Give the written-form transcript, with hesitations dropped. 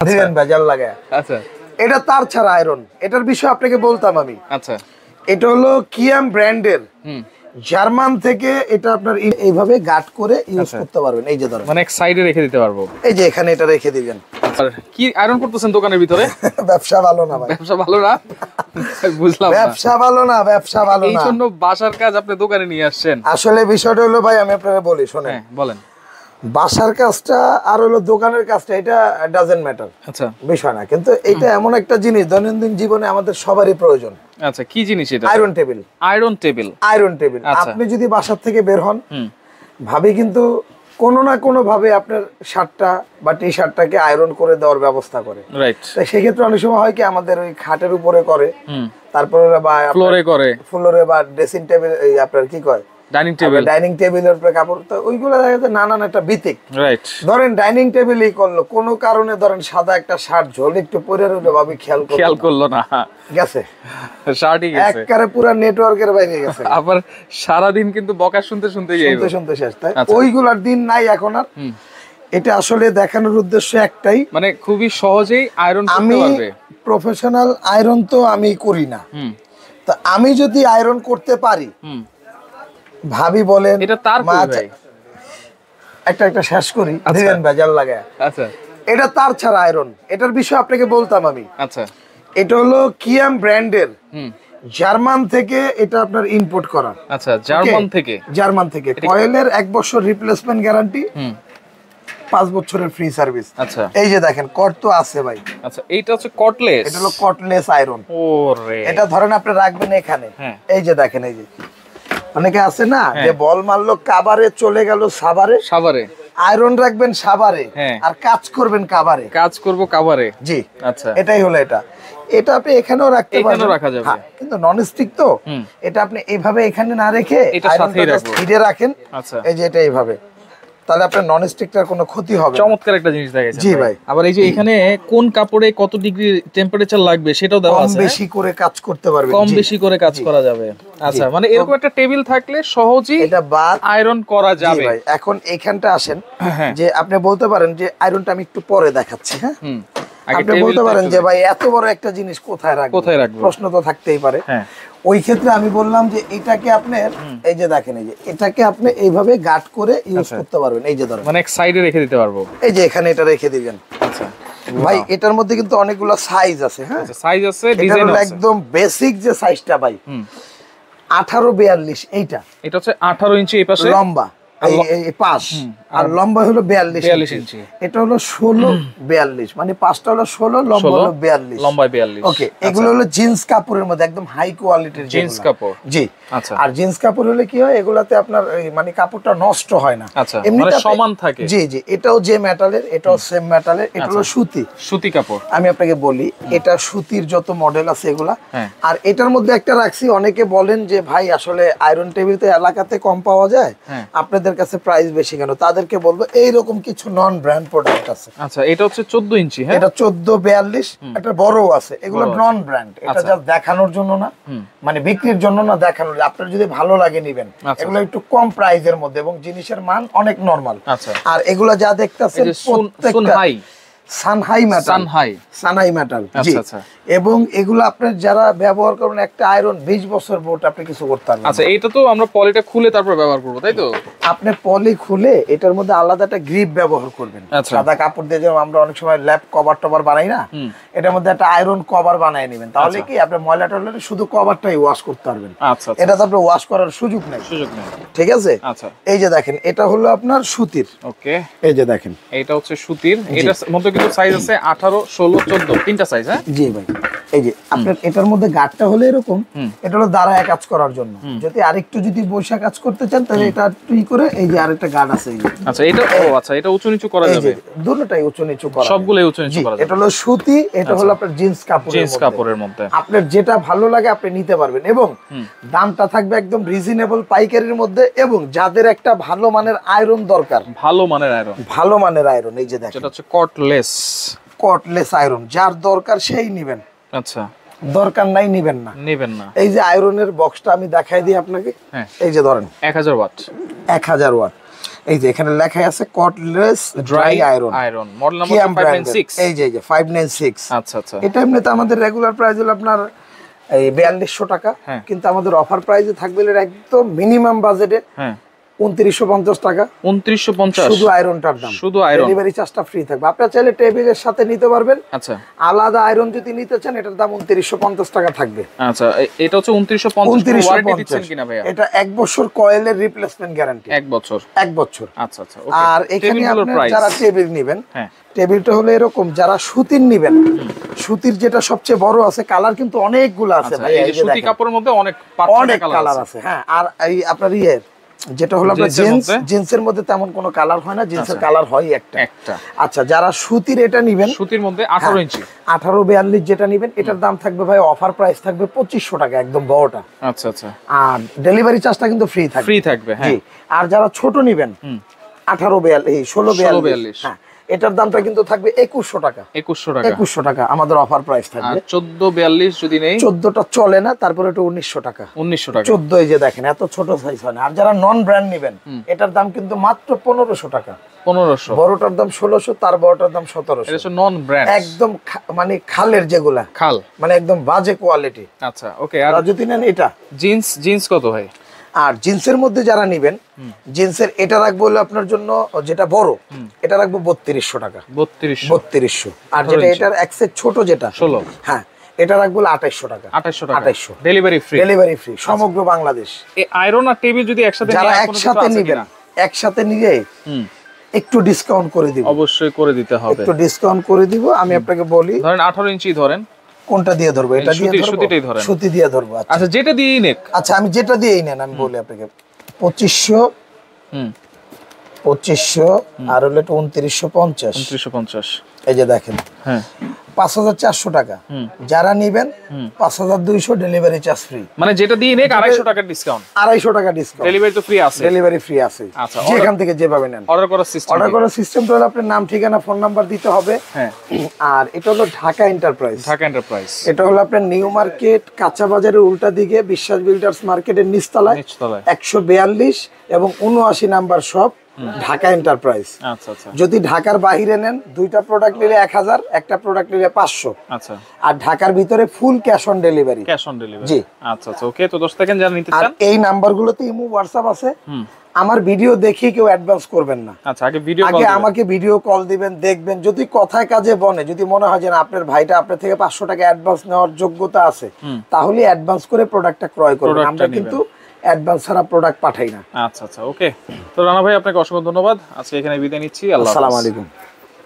দিবেন ভেজাল লাগায়। আচ্ছা, এটা তার ছাড়া আয়রন, এটার বিষয়ে আপনাকে বলতাম আমি। আচ্ছা, এটা হলো কিয়াম ব্র্যান্ডের, জার্মান থেকে। এটা আপনার এইভাবে গাট করে ইউজ করতে পারবেন। এই যে ধরেন, মানে এক সাইডে রেখে দিতে পারবো। এই যে এখানে এটা রেখে দিবেন। আর কি আয়রন করতেছেন দোকানের ভিতরে? ব্যবসা ভালো না ভাই, ব্যবসা ভালো না, বুঝলাম না। ব্যবসা ভালো না, ব্যবসা ভালো না। এই জন্য বাসার কাজ আপনি দোকানে নিয়ে আসছেন। আসলে বিষয়টা হলো ভাই, আমি আপনাকে বলি শোনেন। হ্যাঁ, বলেন। বাসার কাজটা আর হলো দোকানের কাজটা, এটা ডাজেন্ট ম্যাটার, আচ্ছা, বিষয় না। কিন্তু এটা এমন একটা জিনিস দৈনন্দিন জীবনে আমাদের সবারই প্রয়োজন। আচ্ছা, কি জিনিস এটা? Iron table. Iron table, iron table. আপনি যদি বাসার থেকে বের হন, ভাবি কিন্তু কোনো না কোনো ভাবে আপনার শার্টটা বা টি শার্টটাকে আয়রন করে দেওয়ার ব্যবস্থা করে। রাইট। তাই সেক্ষেত্রে অনেক সময় হয় কি, আমাদের ওই খাটের উপরে করে, তারপরে বা ফ্লোরে করে, ফ্লোরে বা ড্রেসিং টেবিল, আপনার কি কয়, ডাইনিং টেবিল, ডাইনিং টেবিলের উপরে কাপড়, তো ওইগুলো দেখা যাচ্ছে নানান একটা বিতিক। রাইট। ধরেন ডাইনিং টেবিলই করলো, কোনো কারণে ধরেন সাদা একটা শার্ট ঝোল একটু পরে রইলো, ভাবি খেয়াল করলো না, গেছে শার্টই গেছে, একবারে পুরো নেটওয়ার্কের বাইরে গেছে। আবার সারা দিন কিন্তু বকা শুনতে শুনতে শেষ। তাই ওইগুলার দিন নাই এখন আর। এটা আসলে দেখানোর উদ্দেশ্য একটাই, মানে খুবই সহজেই আয়রন করতে পারবে। প্রফেশনাল আয়রন তো আমি করি না, তো আমি যদি আয়রন করতে পারি, ভাবি বলেন এটা তার ভাই, একটা শেষ করি, দিবেন ভেজাল লাগায়। আচ্ছা, এটা তার ছাড়া আয়রন, এটার বিষয়ে আপনাকে বলতাম আমি। আচ্ছা, এটা হলো কিয়াম ব্র্যান্ডের, জার্মান থেকে এটা আপনার ইম্পোর্ট করা। আচ্ছা, জার্মান থেকে কয়েলের 1 বছর রিপ্লেসমেন্ট গ্যারান্টি, 5 বছরের ফ্রি সার্ভিস। আচ্ছা, এই যে দেখেন কট তো আছে ভাই। আচ্ছা, এইটা হচ্ছে কটলেস। এটা হলো কটলেস আয়রন। ওরে, এটা ধরেন আপনি রাখবেন এখানে, এই যে দেখেন, এই যে অনেকে আছে না যে বল মারলো কাবারে চলে গেল সাবারে, আয়রন রাখবেন সাবারে আর কাজ করবেন কাবারে, কাজ করব কাবারে। জি, আচ্ছা, এটাই হলো এটা আপনি এখানেও রাখতে পারবেন, এখানেও রাখা যাবে। কিন্তু নন স্টিক তো, এটা আপনি এইভাবে এখানে না রেখে এটা সাথেই রাখবেন, ফিডে রাখেন। আচ্ছা, এই যে এটা এইভাবে, তাহলে আপনার নন স্টিকটার কোনো ক্ষতি হবে না। চমৎকার একটা জিনিস দেখাইছেন। জি ভাই। আবার এই যে এখানে কোন কাপড়ে কত ডিগ্রি টেম্পারেচার লাগবে সেটাও দেওয়া আছে, কম বেশি করে কাজ করতে পারবেন, কম বেশি করে কাজ করা যাবে। আচ্ছা, মানে এরকম একটা টেবিল থাকলে সহজেই এটা বাদ আয়রন করা যাবে। ভাই এখন এইখানটা আসেন, যে আপনি বলতে পারেন যে আয়রনটা আমি একটু পরে দেখাচ্ছি। হ্যাঁ, আপনি বলতে পারেন যে ভাই এত বড় একটা জিনিস কোথায় রাখবো, প্রশ্ন তো থাকতেই পারে। ওই ক্ষেত্রে আমি বললাম যে এটাকে আপনার, এই যে দেখেন, এই যে এটাকে আপনি এইভাবে গাট করে ইউজ করতে পারবেন। এই যে ধরেন, মানে এক সাইডে রেখে দিতে পারবো। এই যে এখানে এটা রেখে দিবেন। আচ্ছা ভাই, এটার মধ্যে কিন্তু অনেকগুলো সাইজ আছে। হ্যাঁ, সাইজ আছে, ডিজাইন আছে। একদম বেসিক যে সাইজটা ভাই 18-42, এটা হচ্ছে 18 ইঞ্চি এই পাশে লম্বা, এই পাশ, আর লম্বা হলো 42 ইঞ্চি। এটা হলো 16-42, মানে পাঁচটা হলো 16, লম্বা হলো 42, লম্বা 42। ওকে, এগুলো হলো জিন্স কাপড়ের মধ্যে একদম হাই কোয়ালিটির জিন্স কাপড়। জি, আচ্ছা। আর জিন্স কাপড় হলে কি হয়, এগুলাতে আপনার মানে কাপড়টা নষ্ট হয় না, এমনিতে সমান থাকে। জি জি, এটাও যে মেটালের, এটাও সেম মেটালের। এটা হলো সুতি কাপড়। আমি আপনাকে বলি, এটা সুতির যত মডেল আছে এগুলা। আর এটার মধ্যে একটা রাখছি, অনেকে বলেন যে ভাই আসলে আয়রন টেবিল তো এলাকাতে কম পাওয়া যায়, আপনাদের কাছে প্রাইস বেশি কেন? তাদেরকে বলবো এইরকম কিছু নন ব্র্যান্ড প্রোডাক্ট আছে। আচ্ছা, এটা হচ্ছে 14 ইঞ্চি। হ্যাঁ, এটা 14-42, একটা বড় আছে। এগুলো নন ব্র্যান্ড, এটা জাস্ট দেখানোর জন্য না, মানে বিক্রির জন্য না, দেখানোর। আপনার যদি ভালো লাগে নিবেন। এগুলো একটু কম প্রাইসের মধ্যে এবং জিনিসের মান অনেক নরমাল। আর এগুলো যা দেখতেছেন প্রত্যেকটা সানহাই মেটাল। জি, এবং এগুলো আপনার যারা ব্যবহার করবেন, একটা আয়রন 20 বছর বোট আপনি কিছু করতে পারবেন। আচ্ছা, এটা তো আমরা পলিটা খুলে তারপর ব্যবহার করব, তাই তো? আপনি পলি খুলে এটার মধ্যে আলাদা একটা গ্রিপ ব্যবহার করবেন। সাদা কাপড় দিয়ে যেমন আমরা অনেক সময় ল্যাপ কভার টভার বানাই না, এটার মধ্যে একটা আয়রন কভার বানায় নেবেন। তাহলে কি আপনি ময়লা টয়লা শুধু কভারটাই ওয়াশ করতে পারবেন। এটা তো আপনি ওয়াশ করার সুযোগ নেই। ঠিক আছে। আচ্ছা, এই যে দেখেন, এটা হলো আপনার সুতির। ওকে, এই যে দেখেন, এটা হচ্ছে সুতির। এটার মধ্যে কিন্তু সাইজ আছে 18, 16, 14, তিনটা সাইজ। হ্যাঁ, জি ভাই। এই যে আপনার এটার মধ্যে গাটটা হলো এরকম, এটা হলো দাঁড়ায় কাজ করার জন্য। যদি আরেকটু যদি বৈশা কাজ করতে চান, তাহলে এটা টুই করে এই যে আরেকটা গাট আছে। আচ্ছা, এটা আচ্ছা, এটা উঁচু নিচু করা যাবে। দুটোটাই উঁচু নিচু করা, সবগুলোই উঁচু নিচু করা যাবে। এটা হলো সুতি, এটা হলো আপনার জিন্স কাপড়ের মধ্যে। আপনার যেটা ভালো লাগে আপনি নিতে পারবেন, এবং দামটা থাকবে একদম রিজনেবল পাইকারির মধ্যে। এবং যাদের একটা ভালো মানের আয়রন দরকার, ভালো মানের আয়রন, এই যে দেখেন, এটা হচ্ছে কটলেস আয়রন, যার দরকার সেই নিবেন। আচ্ছা, দরকার নাই নিবেন না। এই যে আয়রনের বক্সটা আমি দেখাই দিই আপনাকে। এই যে ধরেন 1000 ওয়াট, এই যে এখানে লেখা আছে cordless dry iron, model number 596। এই যে 596। আচ্ছা আচ্ছা, এটা এমনিতে আমাদের রেগুলার প্রাইস হলো আপনার এই 4200 টাকা, কিন্তু আমাদের অফার প্রাইসে থাকবে এর একদম মিনিমাম বাজেটে 2950 টাকা। 2950 শুধু আয়রনটার দাম, শুধু আয়রন, ডেলিভারি চার্জটা ফ্রি থাকবে। আপনারা চাইলে টেবিলের সাথে নিতে পারবেন। আচ্ছা, আলাদা আয়রন যদি নিতে চান এটার দাম 2950 টাকা থাকবে। আচ্ছা, এটা হচ্ছে 2950। ওয়ারেন্টি দিচ্ছেন কিনা ভাইয়া? এটা 1 বছর কয়েলের রিপ্লেসমেন্ট গ্যারান্টি। 1 বছর, 1 বছর। আচ্ছা আচ্ছা, ওকে। আর এখানে আপনারা যারা টেবিল নেবেন, টেবিলটা হলো এরকম, যারা সুতির নেবেন, সুতির যেটা সবচেয়ে বড় আছে, কালার কিন্তু অনেকগুলো আছে ভাই। এই যে সুতি কাপড়ের মধ্যে অনেক কালার আছে। হ্যাঁ, আর এই আপনার যেটা হলো আপনার জিন্সের মধ্যে তেমন কোনো কালার হয় না, জিন্সের কালার হয় একটা। আচ্ছা, যারা সুতির এটা নেবেন, সুতির মধ্যে 18 ইঞ্চি 1842 যেটা নেবেন, এটার দাম থাকবে ভাই অফার প্রাইস থাকবে 2500 টাকা, একদম বড়টা। আচ্ছা আচ্ছা, আর ডেলিভারি চার্জটা কিন্তু ফ্রি থাকবে। হ্যাঁ, আর যারা ছোট নেবেন 1842 1642, হ্যাঁ, এটার দামটা কিন্তু থাকবে 2100 টাকা। 2100 টাকা আমাদের অফার প্রাইস থাকবে। আর 1442 যদি নেই, 14টা চলে না, তারপরে এটা 1900 টাকা। 14, এই যে দেখেন এত ছোট সাইজ হয় না। আর যারা নন ব্র্যান্ড নেবেন, এটার দাম কিন্তু মাত্র 1500 টাকা। 1500, বড়টার দাম 1600, তার বড়টার দাম 1700। এটা হচ্ছে নন ব্র্যান্ড, একদম মানে খালের যেগুলা, খাল মানে একদম বাজে কোয়ালিটি। আচ্ছা, ওকে। আর যদি নেন এটা জিন্স কত ভাই? আর জিন্সের মধ্যে যারা নেবেন, জিন্সের এটা রাখবো হলো আপনার জন্য, যেটা বড় এটা রাখবো 3200 টাকা। 3200। আর যেটা এটার এক্সের ছোট যেটা 16, হ্যাঁ, এটা রাখবো 2800 টাকা। 2800 ডেলিভারি ফ্রি সমগ্র বাংলাদেশ। এই আয়রন আর টেবিল যদি একসাথে যারা একসাথে নেবেন, একসাথে নিয়ে একটু ডিসকাউন্ট করে দিব। অবশ্যই করে দিতে হবে, একটু ডিসকাউন্ট করে দিব। আমি আপনাকে বলি, ধরেন 18 ইঞ্চি ধরেন, কোনটা দিয়ে ধরবো? এটা দিয়ে ধরবো, সুতিটাই ধরেন, সুতি দিয়ে ধরবো। আচ্ছা, যেটা দিয়েই নেক। আচ্ছা, আমি যেটা দিয়েই নেন, আমি বলি আপনাকে 2500, 2500, আর হলো 2950। এই যে দেখেন, হ্যাঁ, 5400 টাকা। যারা নেবেন 5200 ডেলিভারি চার্জ ফ্রি। মানে যেটা দিয়ে নেক 250 টাকা ডিসকাউন্ট। 250 টাকা ডিসকাউন্ট, ডেলিভারি তো ফ্রি আছে। ডেলিভারি ফ্রি আছে। আচ্ছা, যেখান থেকে যেভাবে নেন। অর্ডার করার সিস্টেমটা হলো আপনার নাম, ঠিকানা, ফোন নাম্বার দিতে হবে। হ্যাঁ, আর এটা হলো ঢাকা এন্টারপ্রাইজ। এটা হলো আপনার নিউ মার্কেট কাঁচা বাজারের উল্টা দিকে, বিশ্বাস বিল্ডার্স মার্কেটের নিচতলায় 142 এবং 79 নাম্বার শপ, ঢাকা এন্টারপ্রাইজ। আচ্ছা আচ্ছা, যদি ঢাকার বাইরে নেন, দুইটা প্রোডাক্ট নিলে 1000, একটা প্রোডাক্ট নিলে 500। আচ্ছা, আর ঢাকার ভিতরে ফুল ক্যাশ অন ডেলিভারি। জি, আচ্ছা আচ্ছা, ওকে। তো দর্শক দেখেন, যারা নিতে চান, আর এই নাম্বারগুলোতে ইমো, হোয়াটসঅ্যাপ আছে। আমার ভিডিও দেখি কেউ অ্যাডভান্স করবেন না। আচ্ছা, আগে আমাকে ভিডিও কল দিবেন, দেখবেন। যদি কথায় কাজে বনে, যদি মনে হয় যে না আপনার ভাইটা আপনার থেকে 500 টাকা অ্যাডভান্স নেওয়ার যোগ্যতা আছে, তাহলে অ্যাডভান্স করে প্রোডাক্টটা ক্রয় করবেন। আমরা কিন্তু অ্যাডভান্স ছাড়া প্রোডাক্ট পাঠাই না। আচ্ছা আচ্ছা, ওকে। তো রানা ভাই, আপনাকে অসংখ্য ধন্যবাদ। আজকে এখানে বিদায় নিচ্ছি। আসসালামু আলাইকুম।